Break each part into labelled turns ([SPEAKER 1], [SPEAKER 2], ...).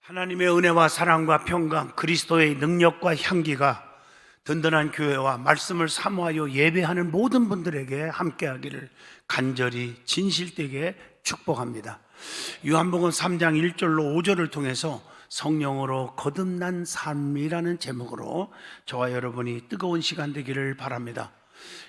[SPEAKER 1] 하나님의 은혜와 사랑과 평강, 그리스도의 능력과 향기가 든든한 교회와 말씀을 사모하여 예배하는 모든 분들에게 함께하기를 간절히 진실되게 축복합니다. 요한복음 3장 1절로 5절을 통해서 성령으로 거듭난 삶이라는 제목으로 저와 여러분이 뜨거운 시간 되기를 바랍니다.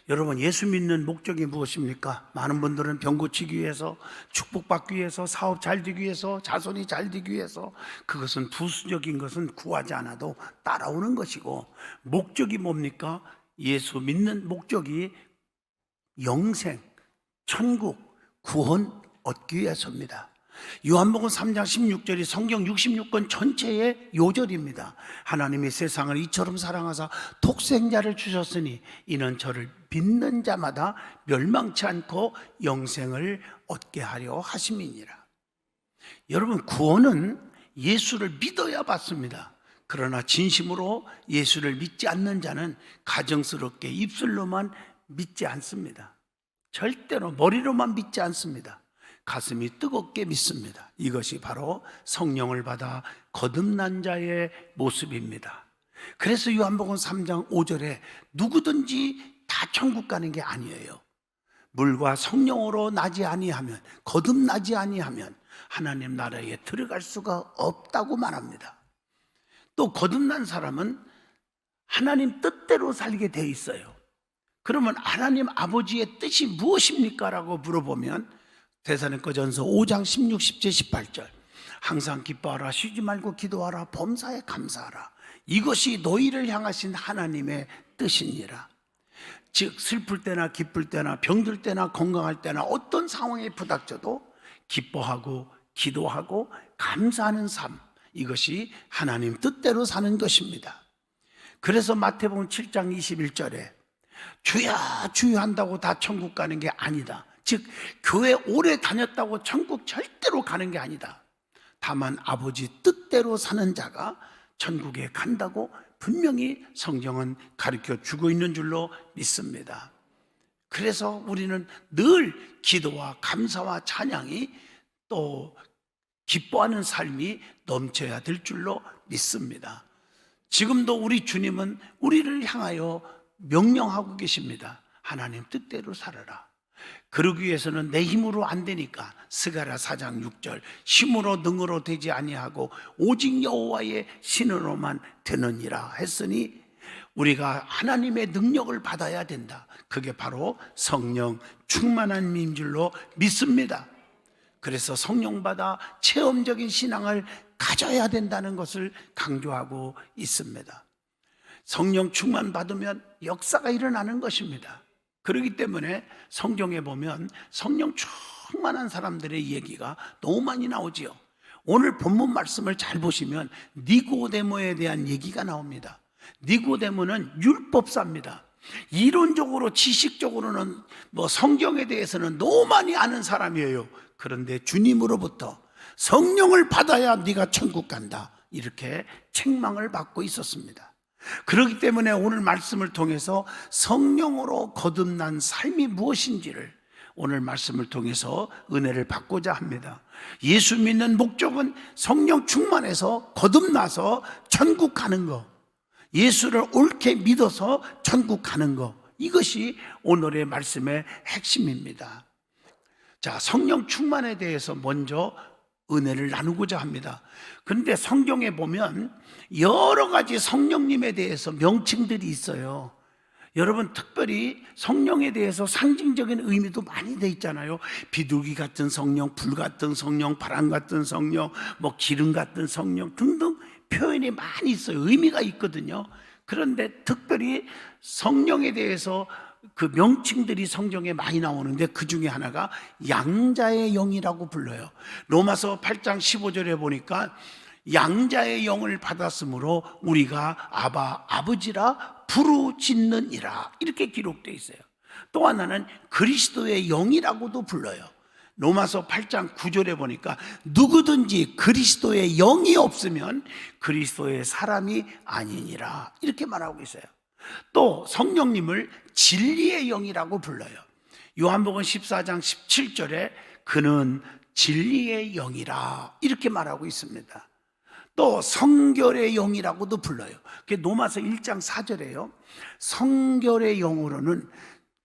[SPEAKER 1] 여러분, 예수 믿는 목적이 무엇입니까? 많은 분들은 병 고치기 위해서, 축복받기 위해서, 사업 잘 되기 위해서, 자손이 잘 되기 위해서, 그것은 부수적인 것은 구하지 않아도 따라오는 것이고, 목적이 뭡니까? 예수 믿는 목적이 영생, 천국, 구원 얻기 위해서입니다. 요한복음 3장 16절이 성경 66권 전체의 요절입니다. 하나님이 세상을 이처럼 사랑하사 독생자를 주셨으니 이는 저를 믿는 자마다 멸망치 않고 영생을 얻게 하려 하심이니라. 여러분, 구원은 예수를 믿어야 받습니다. 그러나 진심으로 예수를 믿지 않는 자는 가정스럽게 입술로만 믿지 않습니다. 절대로 머리로만 믿지 않습니다. 가슴이 뜨겁게 믿습니다. 이것이 바로 성령을 받아 거듭난 자의 모습입니다. 그래서 요한복음 3장 5절에 누구든지 다 천국 가는 게 아니에요. 물과 성령으로 나지 아니하면, 거듭나지 아니하면 하나님 나라에 들어갈 수가 없다고 말합니다. 또 거듭난 사람은 하나님 뜻대로 살게 돼 있어요. 그러면 하나님 아버지의 뜻이 무엇입니까? 라고 물어보면 데살로니가전서 5장 16, 17, 18절 항상 기뻐하라, 쉬지 말고 기도하라, 범사에 감사하라, 이것이 너희를 향하신 하나님의 뜻이니라. 즉 슬플 때나 기쁠 때나 병들 때나 건강할 때나 어떤 상황에 부닥쳐도 기뻐하고 기도하고 감사하는 삶, 이것이 하나님 뜻대로 사는 것입니다. 그래서 마태복음 7장 21절에 주야 주야 한다고 다 천국 가는 게 아니다. 즉 교회 오래 다녔다고 천국 절대로 가는 게 아니다. 다만 아버지 뜻대로 사는 자가 천국에 간다고 분명히 성경은 가르쳐 주고 있는 줄로 믿습니다. 그래서 우리는 늘 기도와 감사와 찬양이 또 기뻐하는 삶이 넘쳐야 될 줄로 믿습니다. 지금도 우리 주님은 우리를 향하여 명령하고 계십니다. 하나님 뜻대로 살아라. 그러기 위해서는 내 힘으로 안 되니까 스가랴 4장 6절 힘으로 능으로 되지 아니하고 오직 여호와의 신으로만 되느니라 했으니 우리가 하나님의 능력을 받아야 된다. 그게 바로 성령 충만함인 줄로 믿습니다. 그래서 성령 받아 체험적인 신앙을 가져야 된다는 것을 강조하고 있습니다. 성령 충만 받으면 역사가 일어나는 것입니다. 그렇기 때문에 성경에 보면 성령 충만한 사람들의 얘기가 너무 많이 나오지요. 오늘 본문 말씀을 잘 보시면 니고데모에 대한 얘기가 나옵니다. 니고데모는 율법사입니다. 이론적으로 지식적으로는 성경에 대해서는 너무 많이 아는 사람이에요. 그런데 주님으로부터 성령을 받아야 네가 천국 간다, 이렇게 책망을 받고 있었습니다. 그렇기 때문에 오늘 말씀을 통해서 성령으로 거듭난 삶이 무엇인지를 오늘 말씀을 통해서 은혜를 받고자 합니다. 예수 믿는 목적은 성령 충만해서 거듭나서 천국 가는 거, 예수를 옳게 믿어서 천국 가는 거, 이것이 오늘의 말씀의 핵심입니다. 자, 성령 충만에 대해서 먼저 은혜를 나누고자 합니다. 그런데 성경에 보면 여러 가지 성령님에 대해서 명칭들이 있어요. 여러분, 특별히 성령에 대해서 상징적인 의미도 많이 돼 있잖아요. 비둘기 같은 성령, 불 같은 성령, 바람 같은 성령, 기름 같은 성령 등등 표현이 많이 있어요. 의미가 있거든요. 그런데 특별히 성령에 대해서 그 명칭들이 성경에 많이 나오는데 그 중에 하나가 양자의 영이라고 불러요. 로마서 8장 15절에 보니까 양자의 영을 받았으므로 우리가 아바, 아버지라 부르짖느니라, 이렇게 기록되어 있어요. 또 하나는 그리스도의 영이라고도 불러요. 로마서 8장 9절에 보니까 누구든지 그리스도의 영이 없으면 그리스도의 사람이 아니니라, 이렇게 말하고 있어요. 또 성령님을 진리의 영이라고 불러요. 요한복음 14장 17절에 그는 진리의 영이라 이렇게 말하고 있습니다. 또 성결의 영이라고도 불러요. 그게 로마서 1장 4절에요. 성결의 영으로는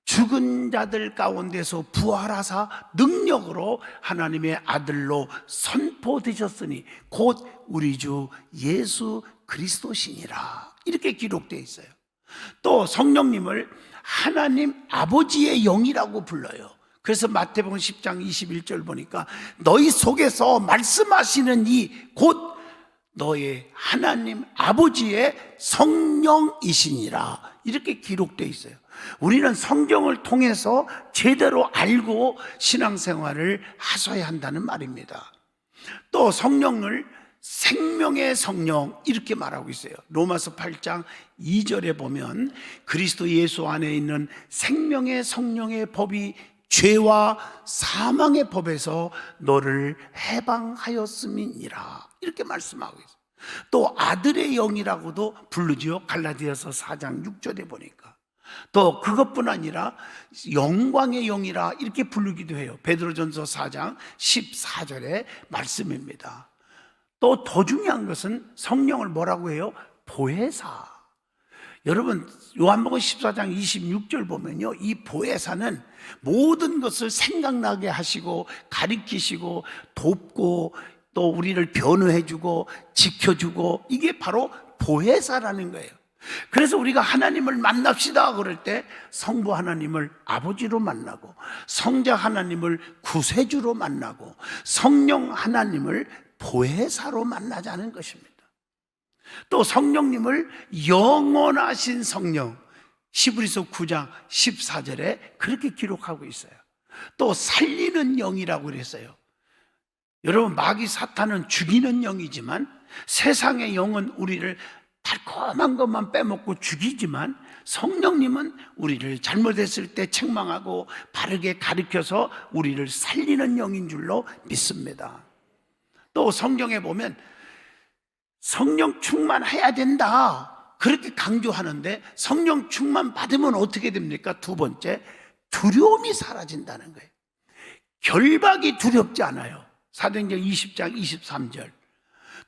[SPEAKER 1] 죽은 자들 가운데서 부활하사 능력으로 하나님의 아들로 선포되셨으니 곧 우리 주 예수 그리스도시니라 이렇게 기록되어 있어요. 또 성령님을 하나님 아버지의 영이라고 불러요. 그래서 마태복음 10장 21절 보니까 너희 속에서 말씀하시는 이 곧 너의 하나님 아버지의 성령이시니라 이렇게 기록되어 있어요. 우리는 성경을 통해서 제대로 알고 신앙생활을 하셔야 한다는 말입니다. 또 성령을 생명의 성령 이렇게 말하고 있어요. 로마서 8장 2절에 보면 그리스도 예수 안에 있는 생명의 성령의 법이 죄와 사망의 법에서 너를 해방하였음이니라 이렇게 말씀하고 있어요. 또 아들의 영이라고도 부르지요. 갈라디아서 4장 6절에 보니까. 또 그것뿐 아니라 영광의 영이라 이렇게 부르기도 해요. 베드로전서 4장 14절의 말씀입니다. 또 더 중요한 것은 성령을 뭐라고 해요? 보혜사. 여러분 요한복음 14장 26절 보면요, 이 보혜사는 모든 것을 생각나게 하시고 가리키시고 돕고 또 우리를 변호해주고 지켜주고, 이게 바로 보혜사라는 거예요. 그래서 우리가 하나님을 만납시다 그럴 때 성부 하나님을 아버지로 만나고, 성자 하나님을 구세주로 만나고, 성령 하나님을 보혜사로 만나자는 것입니다. 또 성령님을 영원하신 성령, 히브리서 9장 14절에 그렇게 기록하고 있어요. 또 살리는 영이라고 그랬어요. 여러분, 마귀 사탄은 죽이는 영이지만 세상의 영은 우리를 달콤한 것만 빼먹고 죽이지만, 성령님은 우리를 잘못했을 때 책망하고 바르게 가르쳐서 우리를 살리는 영인 줄로 믿습니다. 또 성경에 보면 성령 충만해야 된다 그렇게 강조하는데, 성령 충만 받으면 어떻게 됩니까? 두 번째, 두려움이 사라진다는 거예요. 결박이 두렵지 않아요. 사도행전 20장 23절.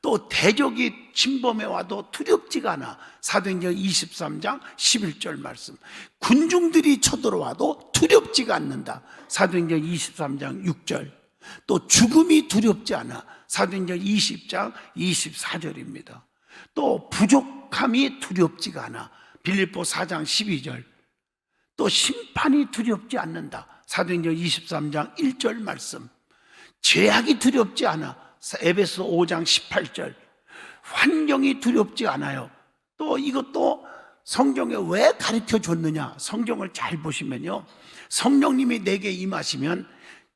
[SPEAKER 1] 또 대적이 침범해 와도 두렵지가 않아. 사도행전 23장 11절 말씀. 군중들이 쳐들어와도 두렵지가 않는다. 사도행전 23장 6절. 또 죽음이 두렵지 않아. 사도행전 20장 24절입니다. 또 부족함이 두렵지가 않아. 빌립보 4장 12절. 또 심판이 두렵지 않는다. 사도행전 23장 1절 말씀. 죄악이 두렵지 않아. 에베소 5장 18절. 환경이 두렵지 않아요. 또 이것도 성경에 왜 가르쳐 줬느냐, 성경을 잘 보시면요, 성령님이 내게 임하시면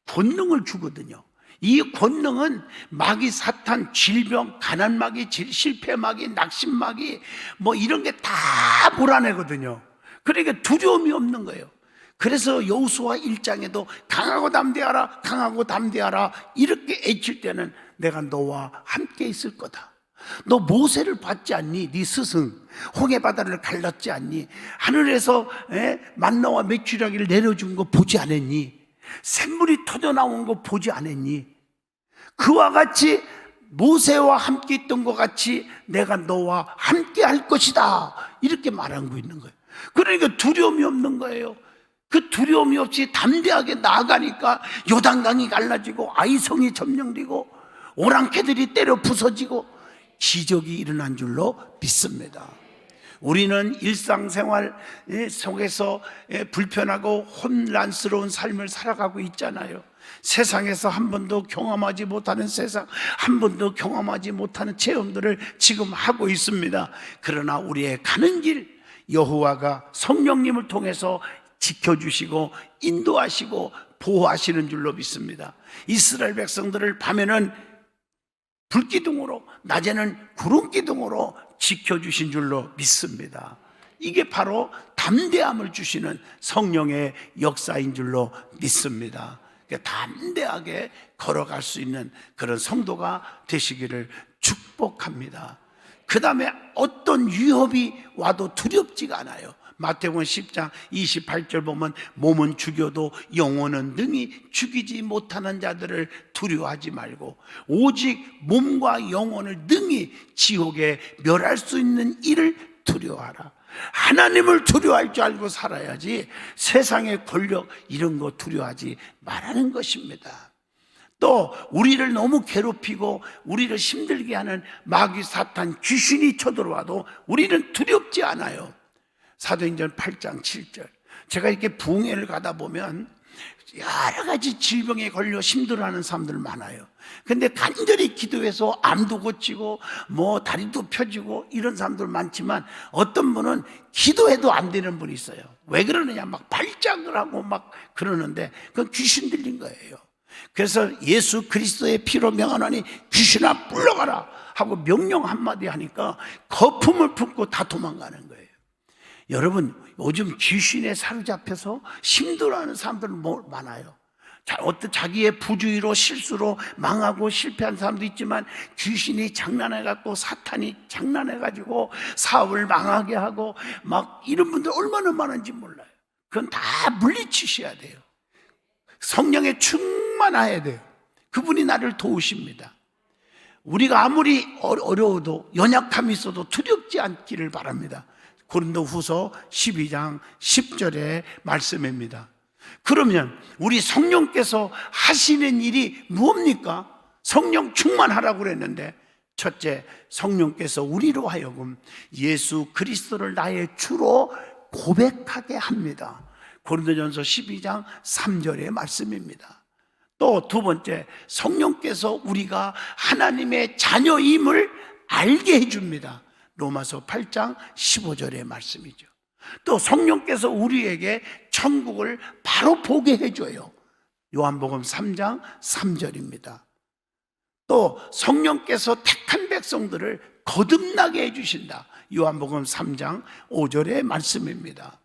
[SPEAKER 1] 권능을 주거든요. 이 권능은 마귀, 사탄, 질병, 가난마귀, 실패마귀, 낙심마귀 뭐 이런 게 다 몰아내거든요. 그러니까 두려움이 없는 거예요. 그래서 여호수아 1장에도 강하고 담대하라, 강하고 담대하라 이렇게 외칠 때는 내가 너와 함께 있을 거다. 너 모세를 봤지 않니? 네 스승 홍해 바다를 갈랐지 않니? 하늘에서 만나와 메추라기를 내려준 거 보지 않았니? 샘물이 터져 나온 거 보지 않았니? 그와 같이 모세와 함께 있던 것 같이 내가 너와 함께 할 것이다 이렇게 말하고 있는 거예요. 그러니까 두려움이 없는 거예요. 그 두려움이 없이 담대하게 나아가니까 요단강이 갈라지고 아이성이 점령되고 오랑캐들이 때려 부서지고 기적이 일어난 줄로 믿습니다. 우리는 일상생활 속에서 불편하고 혼란스러운 삶을 살아가고 있잖아요. 세상에서 한 번도 경험하지 못하는 세상, 한 번도 경험하지 못하는 체험들을 지금 하고 있습니다. 그러나 우리의 가는 길, 여호와가 성령님을 통해서 지켜주시고 인도하시고 보호하시는 줄로 믿습니다. 이스라엘 백성들을 밤에는 불기둥으로, 낮에는 구름기둥으로 지켜주신 줄로 믿습니다. 이게 바로 담대함을 주시는 성령의 역사인 줄로 믿습니다. 담대하게 걸어갈 수 있는 그런 성도가 되시기를 축복합니다. 그 다음에 어떤 위협이 와도 두렵지가 않아요. 마태복음 10장 28절 보면 몸은 죽여도 영혼은 능히 죽이지 못하는 자들을 두려워하지 말고 오직 몸과 영혼을 능히 지옥에 멸할 수 있는 이를 두려워하라. 하나님을 두려워할 줄 알고 살아야지 세상의 권력 이런 거 두려워하지 말라는 것입니다. 또 우리를 너무 괴롭히고 우리를 힘들게 하는 마귀 사탄 귀신이 쳐들어와도 우리는 두렵지 않아요. 사도행전 8장 7절. 제가 이렇게 부흥회를 가다 보면 여러 가지 질병에 걸려 힘들어하는 사람들 많아요. 근데 간절히 기도해서 암도 고치고 뭐 다리도 펴지고 이런 사람들 많지만 어떤 분은 기도해도 안 되는 분이 있어요. 왜 그러느냐 막 발작을 하고 막 그러는데 그건 귀신 들린 거예요. 그래서 예수 그리스도의 피로 명하노니 귀신아 물러가라 하고 명령 한마디 하니까 거품을 품고 다 도망가는 거예요. 여러분 요즘 귀신에 사로잡혀서 힘들어하는 사람들 많아요. 어떤 자기의 부주의로 실수로 망하고 실패한 사람도 있지만 귀신이 장난해갖고 사탄이 장난해가지고 사업을 망하게 하고 막 이런 분들 얼마나 많은지 몰라요. 그건 다 물리치셔야 돼요. 성령에 충만해야 돼요. 그분이 나를 도우십니다. 우리가 아무리 어려워도 연약함이 있어도 두렵지 않기를 바랍니다. 고린도후서 12장 10절의 말씀입니다. 그러면 우리 성령께서 하시는 일이 무엇입니까? 성령 충만하라고 그랬는데 첫째, 성령께서 우리로 하여금 예수 그리스도를 나의 주로 고백하게 합니다. 고린도전서 12장 3절의 말씀입니다. 또 두 번째, 성령께서 우리가 하나님의 자녀임을 알게 해줍니다. 로마서 8장 15절의 말씀이죠. 또 성령께서 우리에게 천국을 바로 보게 해줘요. 요한복음 3장 3절입니다. 또 성령께서 택한 백성들을 거듭나게 해주신다. 요한복음 3장 5절의 말씀입니다.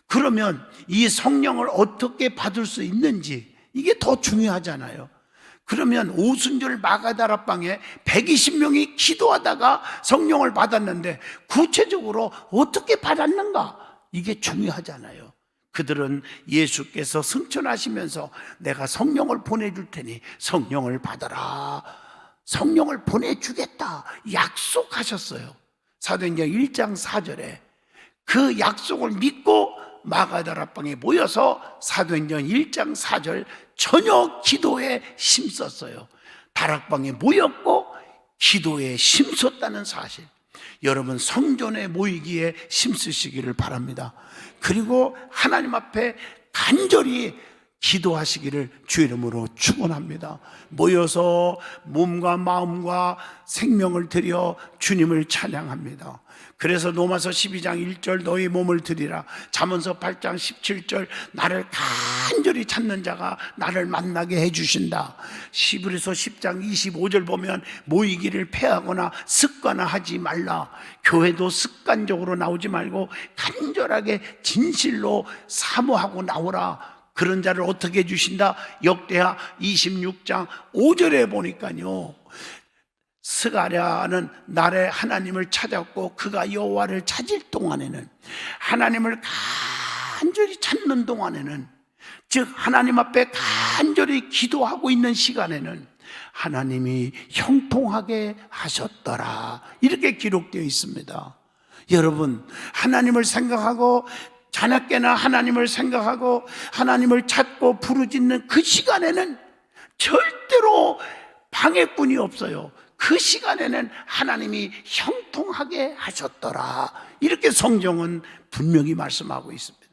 [SPEAKER 1] 그러면 이 성령을 어떻게 받을 수 있는지 이게 더 중요하잖아요. 그러면 오순절 마가다락방에 120명이 기도하다가 성령을 받았는데 구체적으로 어떻게 받았는가? 이게 중요하잖아요. 그들은 예수께서 승천하시면서 내가 성령을 보내줄 테니 성령을 받아라, 성령을 보내주겠다 약속하셨어요. 사도행전 1장 4절에 그 약속을 믿고 마가다락방에 모여서 사도행전 1장 4절 저녁 기도에 힘썼어요. 다락방에 모였고 기도에 힘썼다는 사실, 여러분 성전에 모이기에 힘쓰시기를 바랍니다. 그리고 하나님 앞에 간절히 기도하시기를 주 이름으로 축원합니다. 모여서 몸과 마음과 생명을 드려 주님을 찬양합니다. 그래서 로마서 12장 1절 너희 몸을 드리라, 잠언서 8장 17절 나를 간절히 찾는 자가 나를 만나게 해주신다. 히브리서 10장 25절 보면 모이기를 패하거나 습관화하지 말라. 교회도 습관적으로 나오지 말고 간절하게 진실로 사모하고 나오라. 그런 자를 어떻게 해주신다? 역대하 26장 5절에 보니까요, 스가랴는 날에 하나님을 찾았고 그가 여호와를 찾을 동안에는, 하나님을 간절히 찾는 동안에는, 즉 하나님 앞에 간절히 기도하고 있는 시간에는 하나님이 형통하게 하셨더라, 이렇게 기록되어 있습니다. 여러분, 하나님을 생각하고 자나깨나 하나님을 생각하고 하나님을 찾고 부르짖는 그 시간에는 절대로 방해꾼이 없어요. 그 시간에는 하나님이 형통하게 하셨더라, 이렇게 성경은 분명히 말씀하고 있습니다.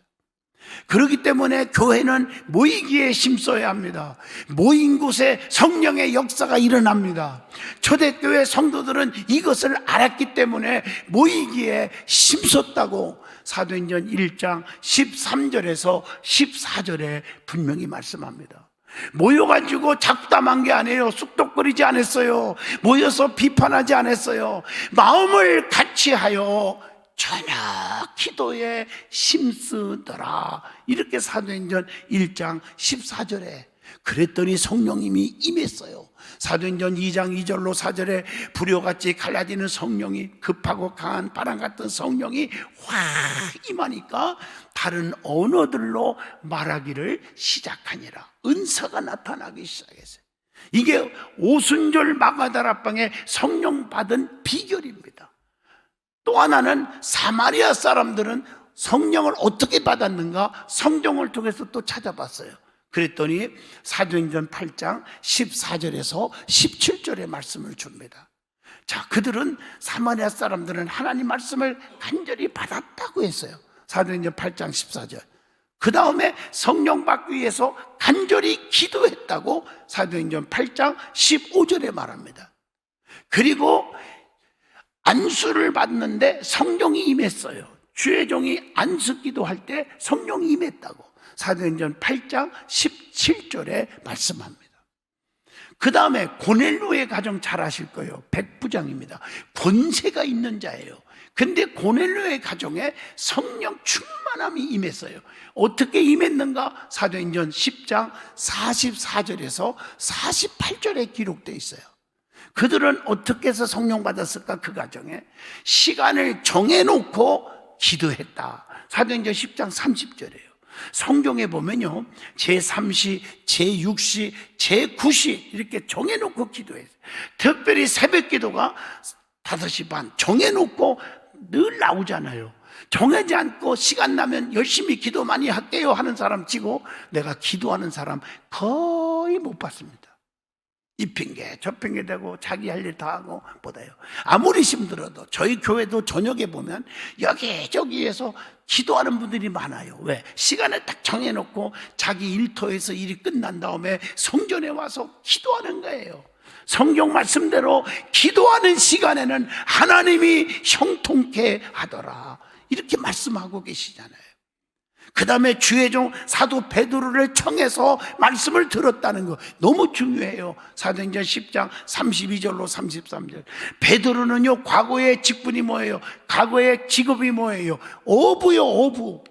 [SPEAKER 1] 그렇기 때문에 교회는 모이기에 힘써야 합니다. 모인 곳에 성령의 역사가 일어납니다. 초대교회 성도들은 이것을 알았기 때문에 모이기에 힘썼다고 사도행전 1장 13절에서 14절에 분명히 말씀합니다. 모여가지고 잡담한 게 아니에요. 쑥덕거리지 않았어요. 모여서 비판하지 않았어요. 마음을 같이 하여 저녁 기도에 힘쓰더라, 이렇게 사도행전 1장 14절에 그랬더니 성령님이 임했어요. 사도행전 2장 2절로 4절에 불효같이 갈라지는 성령이, 급하고 강한 바람 같은 성령이 확 임하니까 다른 언어들로 말하기를 시작하니라. 은사가 나타나기 시작했어요. 이게 오순절 마가다락방에 성령 받은 비결입니다. 또 하나는 사마리아 사람들은 성령을 어떻게 받았는가 성경을 통해서 또 찾아봤어요. 그랬더니 사도행전 8장 14절에서 17절의 말씀을 줍니다. 자, 그들은 사마리아 사람들은 하나님 말씀을 간절히 받았다고 했어요. 사도행전 8장 14절. 그 다음에 성령 받기 위해서 간절히 기도했다고 사도행전 8장 15절에 말합니다. 그리고 안수를 받는데 성령이 임했어요. 주의 종이 안수 기도할 때 성령이 임했다고 사도행전 8장 17절에 말씀합니다. 그 다음에 고넬료의 가정 잘 아실 거예요. 백부장입니다. 권세가 있는 자예요. 근데 고넬료의 가정에 성령 충만함이 임했어요. 어떻게 임했는가? 사도행전 10장 44절에서 48절에 기록되어 있어요. 그들은 어떻게 해서 성령 받았을까? 그 가정에 시간을 정해놓고 기도했다. 사도행전 10장 30절이에요. 성경에 보면요, 제3시, 제6시, 제9시 이렇게 정해놓고 기도했어요. 특별히 새벽 기도가 5시 반 정해놓고 늘 나오잖아요. 정하지 않고 시간 나면 열심히 기도 많이 할게요 하는 사람 치고 내가 기도하는 사람 거의 못 봤습니다. 이 핑계 저 핑계 대고 자기 할 일 다 하고 보다요. 아무리 힘들어도 저희 교회도 저녁에 보면 여기저기에서 기도하는 분들이 많아요. 왜? 시간을 딱 정해놓고 자기 일터에서 일이 끝난 다음에 성전에 와서 기도하는 거예요. 성경 말씀대로 기도하는 시간에는 하나님이 형통케 하더라, 이렇게 말씀하고 계시잖아요. 그 다음에 주의 종 사도 베드로를 청해서 말씀을 들었다는 거 너무 중요해요. 사도행전 10장 32절로 33절. 베드로는요, 과거의 직분이 뭐예요? 과거의 직업이 뭐예요? 어부요, 어부.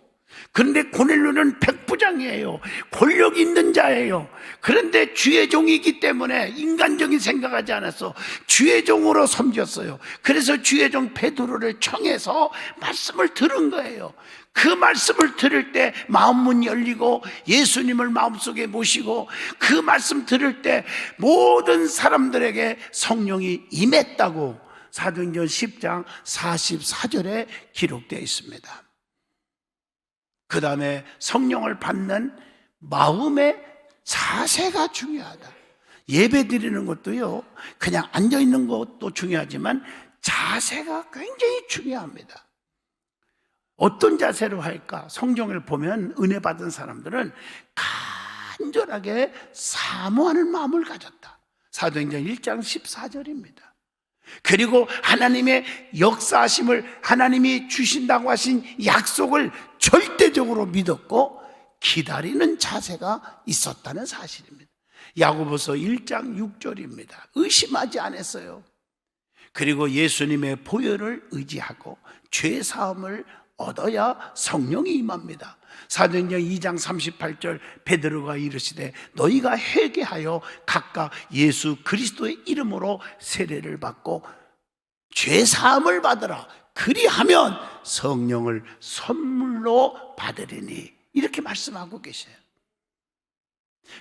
[SPEAKER 1] 그런데 고넬료는 백부장이에요. 권력 있는 자예요. 그런데 주의 종이기 때문에 인간적인 생각하지 않았어. 주의 종으로 섬겼어요. 그래서 주의 종 베드로를 청해서 말씀을 들은 거예요. 그 말씀을 들을 때 마음문 열리고 예수님을 마음속에 모시고 그 말씀 들을 때 모든 사람들에게 성령이 임했다고 사도행전 10장 44절에 기록되어 있습니다. 그 다음에 성령을 받는 마음의 자세가 중요하다. 예배 드리는 것도요, 그냥 앉아있는 것도 중요하지만 자세가 굉장히 중요합니다. 어떤 자세로 할까? 성경을 보면 은혜 받은 사람들은 간절하게 사모하는 마음을 가졌다. 사도행전 1장 14절입니다. 그리고 하나님의 역사하심을, 하나님이 주신다고 하신 약속을 절대적으로 믿었고 기다리는 자세가 있었다는 사실입니다. 야고보서 1장 6절입니다. 의심하지 않았어요. 그리고 예수님의 보혈을 의지하고 죄 사함을 얻어야 성령이 임합니다. 사도행전 2장 38절 베드로가 이르시되 너희가 회개하여 각각 예수 그리스도의 이름으로 세례를 받고 죄 사함을 받으라. 그리하면 성령을 선물로 받으리니, 이렇게 말씀하고 계세요.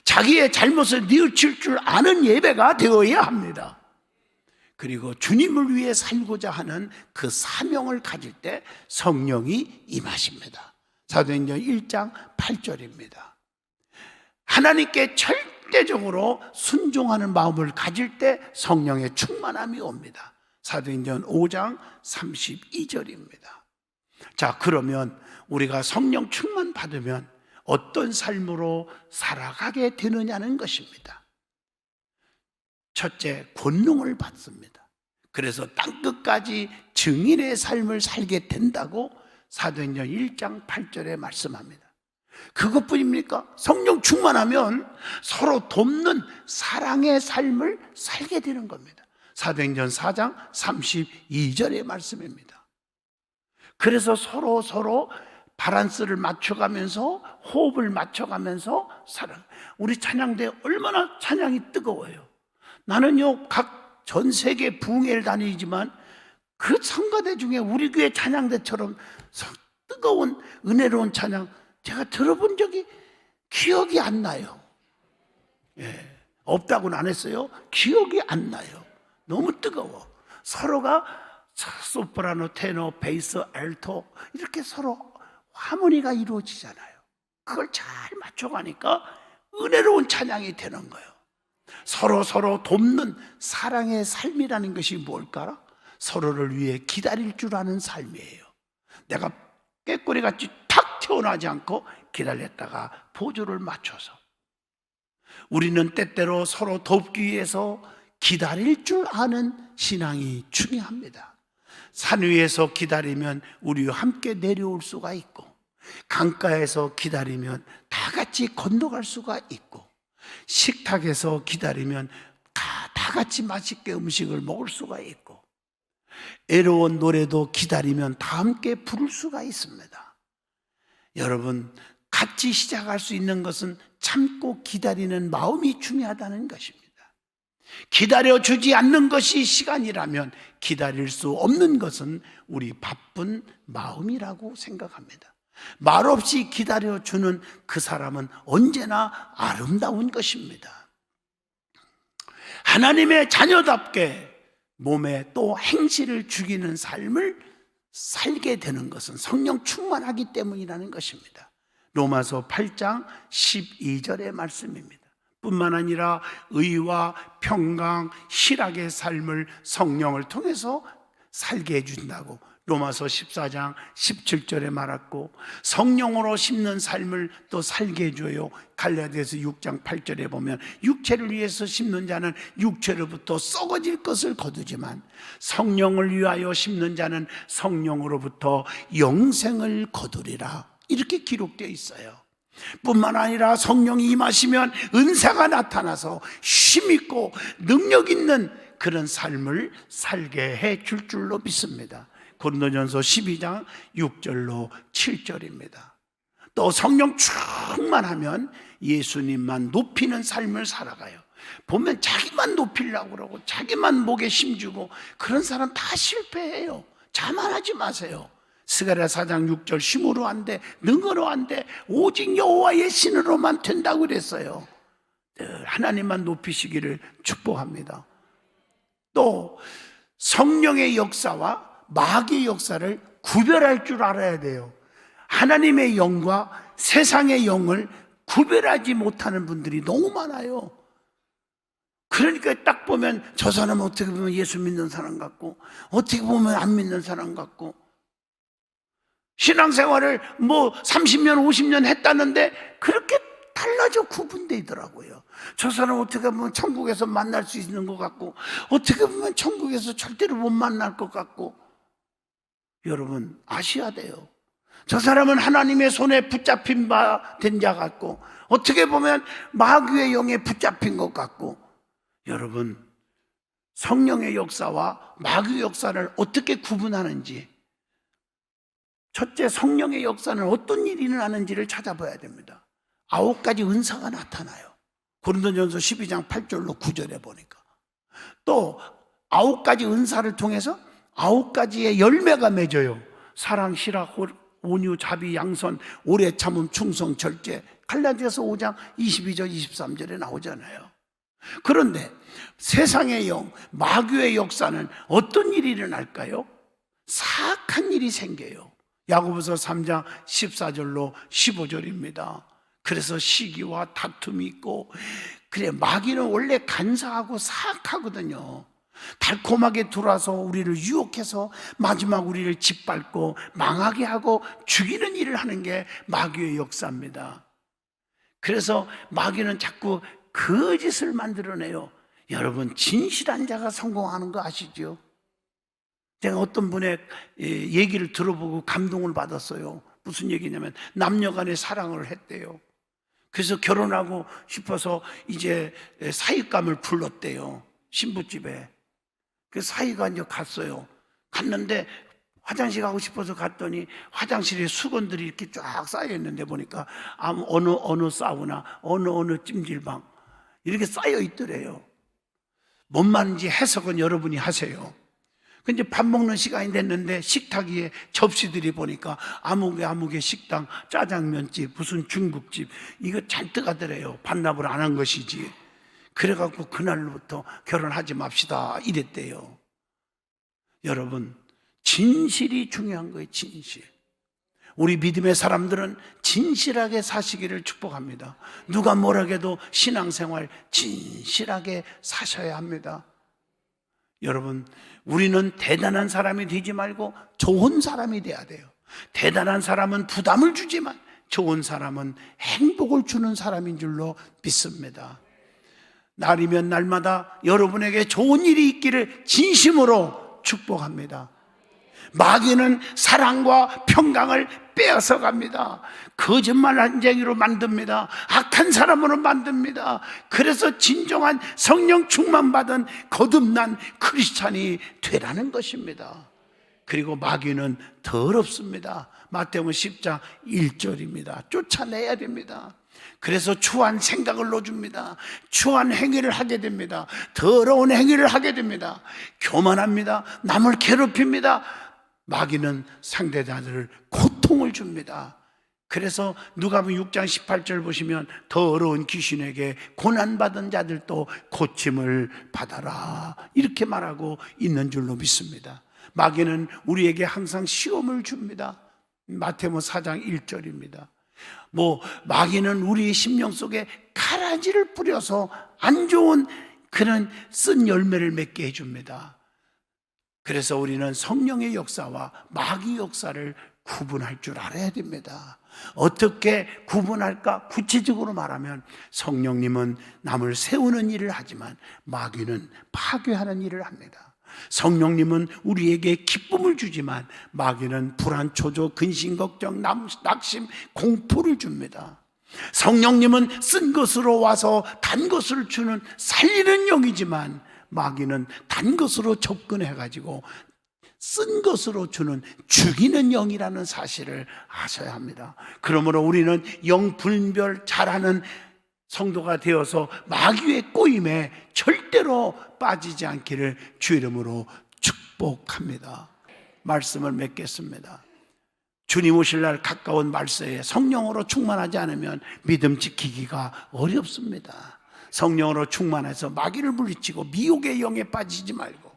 [SPEAKER 1] 자기의 잘못을 뉘우칠 줄 아는 예배가 되어야 합니다. 그리고 주님을 위해 살고자 하는 그 사명을 가질 때 성령이 임하십니다. 사도행전 1장 8절입니다. 하나님께 절대적으로 순종하는 마음을 가질 때 성령의 충만함이 옵니다. 사도행전 5장 32절입니다. 자, 그러면 우리가 성령 충만 받으면 어떤 삶으로 살아가게 되느냐는 것입니다. 첫째, 권능을 받습니다. 그래서 땅끝까지 증인의 삶을 살게 된다고 사도행전 1장 8절에 말씀합니다. 그것뿐입니까? 성령 충만하면 서로 돕는 사랑의 삶을 살게 되는 겁니다. 사도행전 4장 32절의 말씀입니다. 그래서 서로 바란스를 맞춰가면서 호흡을 맞춰가면서 살아. 우리 찬양대 얼마나 찬양이 뜨거워요. 나는요 각 전 세계 부흥회를 다니지만 그 성가대 중에 우리 교회 찬양대처럼 뜨거운 은혜로운 찬양 제가 들어본 적이 기억이 안 나요. 예, 없다고는 안 했어요. 기억이 안 나요. 너무 뜨거워. 서로가 소프라노, 테너, 베이스, 알토 이렇게 서로 하모니가 이루어지잖아요. 그걸 잘 맞춰가니까 은혜로운 찬양이 되는 거예요. 서로 돕는 사랑의 삶이라는 것이 뭘까? 서로를 위해 기다릴 줄 아는 삶이에요. 내가 꾀꼬리같이 탁 튀어나오지 않고 기다렸다가 보조를 맞춰서 우리는 때때로 서로 돕기 위해서 기다릴 줄 아는 신앙이 중요합니다. 산 위에서 기다리면 우리와 함께 내려올 수가 있고 강가에서 기다리면 다 같이 건너갈 수가 있고 식탁에서 기다리면 다 같이 맛있게 음식을 먹을 수가 있고 애로운 노래도 기다리면 다 함께 부를 수가 있습니다. 여러분, 같이 시작할 수 있는 것은 참고 기다리는 마음이 중요하다는 것입니다. 기다려주지 않는 것이 시간이라면 기다릴 수 없는 것은 우리 바쁜 마음이라고 생각합니다. 말없이 기다려주는 그 사람은 언제나 아름다운 것입니다. 하나님의 자녀답게 몸에 또 행실을 죽이는 삶을 살게 되는 것은 성령 충만하기 때문이라는 것입니다. 로마서 8장 12절의 말씀입니다. 뿐만 아니라 의와 평강, 희락의 삶을 성령을 통해서 살게 해준다고 로마서 14장 17절에 말했고, 성령으로 심는 삶을 또 살게 해줘요. 갈라디아서 6장 8절에 보면 육체를 위해서 심는 자는 육체로부터 썩어질 것을 거두지만 성령을 위하여 심는 자는 성령으로부터 영생을 거두리라, 이렇게 기록되어 있어요. 뿐만 아니라 성령이 임하시면 은사가 나타나서 힘있고 능력 있는 그런 삶을 살게 해 줄 줄로 믿습니다. 고린도전서 12장 6절로 7절입니다. 또 성령 충만하면 예수님만 높이는 삶을 살아가요. 보면 자기만 높이려고 그러고 자기만 목에 힘주고 그런 사람 다 실패해요. 자만하지 마세요. 스가랴 4장 6절 힘으로 안 돼, 능으로 안 돼, 오직 여호와의 신으로만 된다고 그랬어요. 늘 하나님만 높이시기를 축복합니다. 또 성령의 역사와 마귀의 역사를 구별할 줄 알아야 돼요. 하나님의 영과 세상의 영을 구별하지 못하는 분들이 너무 많아요. 그러니까 딱 보면 저 사람은 어떻게 보면 예수 믿는 사람 같고 어떻게 보면 안 믿는 사람 같고, 신앙생활을 30년 50년 했다는데 그렇게 달라져 구분되더라고요. 저 사람 어떻게 보면 천국에서 만날 수 있는 것 같고 어떻게 보면 천국에서 절대로 못 만날 것 같고. 여러분 아셔야 돼요. 저 사람은 하나님의 손에 붙잡힌 바 된 자 같고 어떻게 보면 마귀의 영에 붙잡힌 것 같고. 여러분, 성령의 역사와 마귀의 역사를 어떻게 구분하는지, 첫째 성령의 역사는 어떤 일이 일어나는지를 찾아봐야 됩니다. 9가지 은사가 나타나요. 고린도전서 12장 8절로 9절에 보니까 또 9가지 은사를 통해서 9가지의 열매가 맺어요. 사랑, 희락, 온유, 자비, 양선, 오래 참음, 충성, 절제. 갈라디아서 5장 22절 23절에 나오잖아요. 그런데 세상의 영, 마귀의 역사는 어떤 일이 일어날까요? 사악한 일이 생겨요. 야고보서 3장 14절로 15절입니다. 그래서 시기와 다툼이 있고, 그래, 마귀는 원래 간사하고 사악하거든요. 달콤하게 들어와서 우리를 유혹해서 마지막 우리를 짓밟고 망하게 하고 죽이는 일을 하는 게 마귀의 역사입니다. 그래서 마귀는 자꾸 거짓을 만들어내요. 여러분, 진실한 자가 성공하는 거 아시죠? 제가 어떤 분의 얘기를 들어보고 감동을 받았어요. 무슨 얘기냐면 남녀 간의 사랑을 했대요. 그래서 결혼하고 싶어서 이제 사윗감을 불렀대요. 신부집에. 그 사위가 이제 갔어요. 갔는데 화장실 가고 싶어서 갔더니 화장실에 수건들이 이렇게 쫙 쌓여 있는데 보니까 어느 사우나, 어느 찜질방 이렇게 쌓여 있더래요. 뭔 말인지 해석은 여러분이 하세요. 근데 밥 먹는 시간이 됐는데 식탁 위에 접시들이 보니까 아무개 식당, 짜장면집, 무슨 중국집 이거 잔뜩 하더래요. 반납을 안 한 것이지. 그래갖고 그날부터 결혼하지 맙시다 이랬대요. 여러분, 진실이 중요한 거예요. 진실. 우리 믿음의 사람들은 진실하게 사시기를 축복합니다. 누가 뭐라 해도 신앙생활 진실하게 사셔야 합니다. 여러분, 우리는 대단한 사람이 되지 말고 좋은 사람이 돼야 돼요. 대단한 사람은 부담을 주지만 좋은 사람은 행복을 주는 사람인 줄로 믿습니다. 날이면 날마다 여러분에게 좋은 일이 있기를 진심으로 축복합니다. 마귀는 사랑과 평강을 빼앗아 갑니다. 거짓말 한쟁이로 만듭니다. 악한 사람으로 만듭니다. 그래서 진정한 성령 충만 받은 거듭난 크리스찬이 되라는 것입니다. 그리고 마귀는 더럽습니다. 마태복음 10장 1절입니다. 쫓아내야 됩니다. 그래서 추한 생각을 넣어줍니다. 추한 행위를 하게 됩니다. 더러운 행위를 하게 됩니다. 교만합니다. 남을 괴롭힙니다. 마귀는 상대자들을 고통을 줍니다. 그래서 누가복음 6장 18절 보시면 더러운 귀신에게 고난받은 자들도 고침을 받아라 이렇게 말하고 있는 줄로 믿습니다. 마귀는 우리에게 항상 시험을 줍니다. 마태복음 4장 1절입니다. 마귀는 우리의 심령 속에 가라지를 뿌려서 안 좋은 그런 쓴 열매를 맺게 해줍니다. 그래서 우리는 성령의 역사와 마귀 역사를 구분할 줄 알아야 됩니다. 어떻게 구분할까? 구체적으로 말하면 성령님은 남을 세우는 일을 하지만 마귀는 파괴하는 일을 합니다. 성령님은 우리에게 기쁨을 주지만 마귀는 불안, 초조, 근심, 걱정, 낙심, 공포를 줍니다. 성령님은 쓴 것으로 와서 단 것을 주는 살리는 영이지만 마귀는 단 것으로 접근해가지고 쓴 것으로 주는 죽이는 영이라는 사실을 아셔야 합니다. 그러므로 우리는 영분별 잘하는 성도가 되어서 마귀의 꼬임에 절대로 빠지지 않기를 주 이름으로 축복합니다. 말씀을 맺겠습니다. 주님 오실 날 가까운 말세에 성령으로 충만하지 않으면 믿음 지키기가 어렵습니다. 성령으로 충만해서 마귀를 물리치고 미혹의 영에 빠지지 말고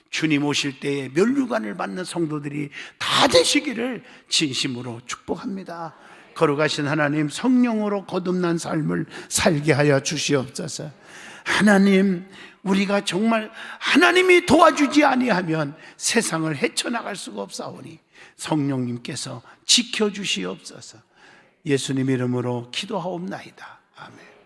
[SPEAKER 1] 주님 오실 때에 면류관을 받는 성도들이 다 되시기를 진심으로 축복합니다. 거룩하신 하나님, 성령으로 거듭난 삶을 살게 하여 주시옵소서. 하나님, 우리가 정말 하나님이 도와주지 아니하면 세상을 헤쳐나갈 수가 없사오니 성령님께서 지켜주시옵소서. 예수님 이름으로 기도하옵나이다. 아멘.